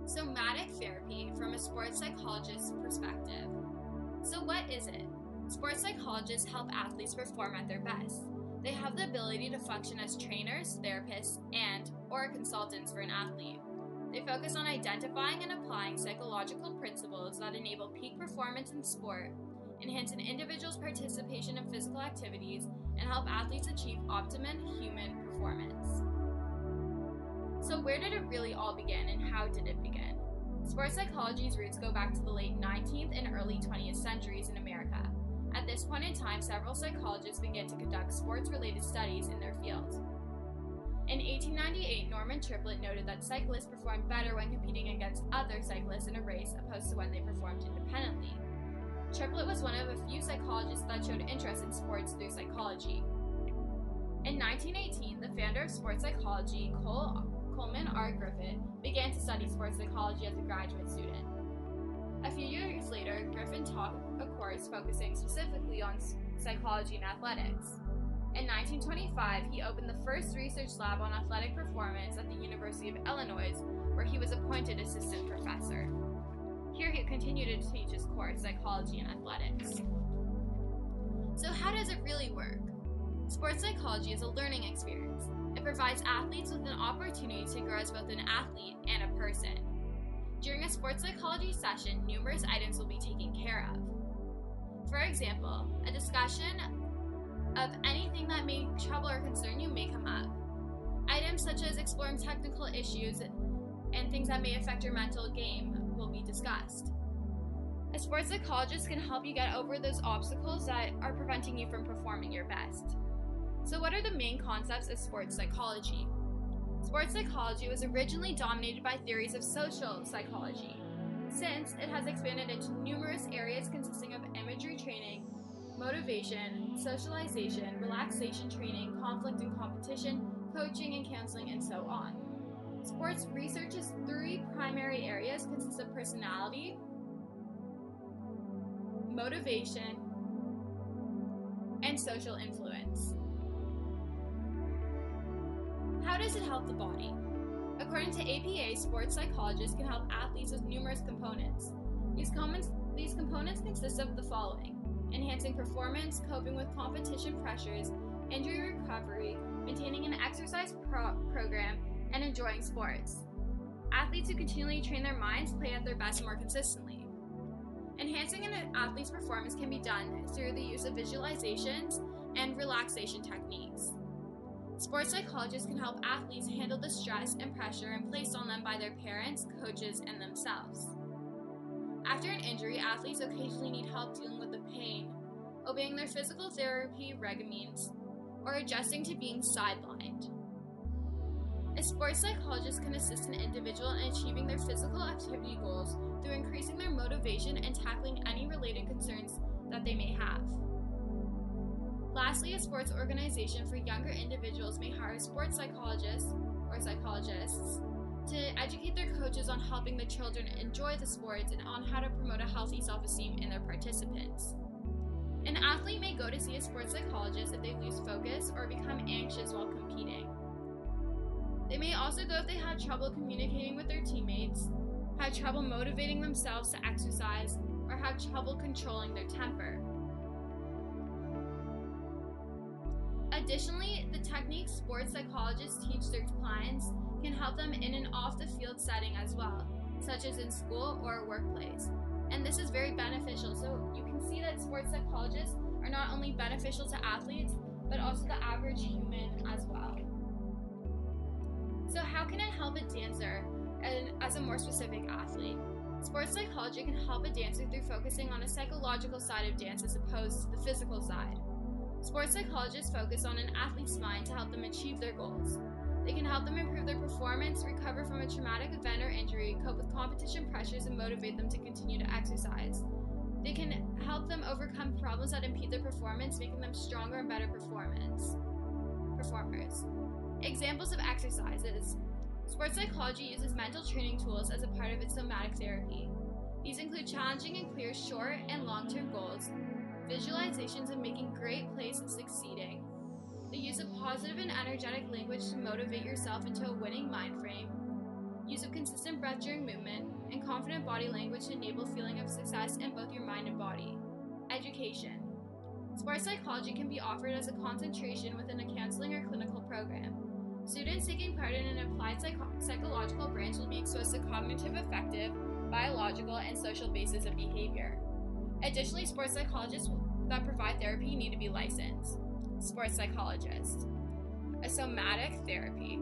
Somatic therapy from a sports psychologist's perspective. So what is it? Sports psychologists help athletes perform at their best. They have the ability to function as trainers, therapists, or consultants for an athlete. They focus on identifying and applying psychological principles that enable peak performance in sport, enhance an individual's participation in physical activities, and help athletes achieve optimum human performance. So where did it really all begin, and how did it begin? Sports psychology's roots go back to the late 19th and early 20th centuries in America. At this point in time, several psychologists began to conduct sports-related studies in their field. In 1898, Norman Triplett noted that cyclists performed better when competing against other cyclists in a race opposed to when they performed independently. Triplett was one of a few psychologists that showed interest in sports through psychology. In 1918, the founder of sports psychology, Coleman R. Griffith, began to study sports psychology as a graduate student. A few years later, Griffin taught a course focusing specifically on psychology and athletics. In 1925, he opened the first research lab on athletic performance at the University of Illinois, where he was appointed assistant professor. Here he continued to teach his course, Psychology and Athletics. So how does it really work? Sports psychology is a learning experience. It provides athletes with an opportunity to grow as both an athlete and a person. During a sports psychology session, numerous items will be taken care of. For example, a discussion of anything that may trouble or concern you may come up. Items such as exploring technical issues and things that may affect your mental game will be discussed. A sports psychologist can help you get over those obstacles that are preventing you from performing your best. So what are the main concepts of sports psychology? Sports psychology was originally dominated by theories of social psychology. Since it has expanded into numerous areas consisting of imagery training, motivation, socialization, relaxation training, conflict and competition, coaching and counseling, and so on. Sports research's three primary areas consist of personality, motivation, and social influence. How does it help the body? According to APA, sports psychologists can help athletes with numerous components. These components consist of the following: enhancing performance, coping with competition pressures, injury recovery, maintaining an exercise program, and enjoying sports. Athletes who continually train their minds play at their best more consistently. Enhancing an athlete's performance can be done through the use of visualizations and relaxation techniques. Sports psychologists can help athletes handle the stress and pressure placed on them by their parents, coaches, and themselves. After an injury, athletes occasionally need help dealing with the pain, obeying their physical therapy regimens, or adjusting to being sidelined. A sports psychologist can assist an individual in achieving their physical activity goals through increasing their motivation and tackling any related concerns that they may have. Lastly, a sports organization for younger individuals may hire sports psychologists or psychologists to educate their coaches on helping the children enjoy the sports and on how to promote a healthy self-esteem in their participants. An athlete may go to see a sports psychologist if they lose focus or become anxious while competing. They may also go if they have trouble communicating with their teammates, have trouble motivating themselves to exercise, or have trouble controlling their temper. Additionally, the techniques sports psychologists teach their clients can help them in an off-the-field setting as well, such as in school or a workplace. And this is very beneficial, so you can see that sports psychologists are not only beneficial to athletes, but also the average human as well. So how can it help a dancer as a more specific athlete? Sports psychology can help a dancer through focusing on a psychological side of dance as opposed to the physical side. Sports psychologists focus on an athlete's mind to help them achieve their goals. They can help them improve their performance, recover from a traumatic event or injury, cope with competition pressures, and motivate them to continue to exercise. They can help them overcome problems that impede their performance, making them stronger and better performers. Examples of exercises. Sports psychology uses mental training tools as a part of its somatic therapy. These include challenging and clear short and long-term goals, visualizations of making great plays and succeeding, the use of positive and energetic language to motivate yourself into a winning mind frame, use of consistent breath during movement, and confident body language to enable feeling of success in both your mind and body. Education. Sports psychology can be offered as a concentration within a counseling or clinical program. Students taking part in an applied psychological branch will be exposed to cognitive, affective, biological, and social bases of behavior. Additionally, sports psychologists that provide therapy need to be licensed. Sports psychologist. A somatic therapy.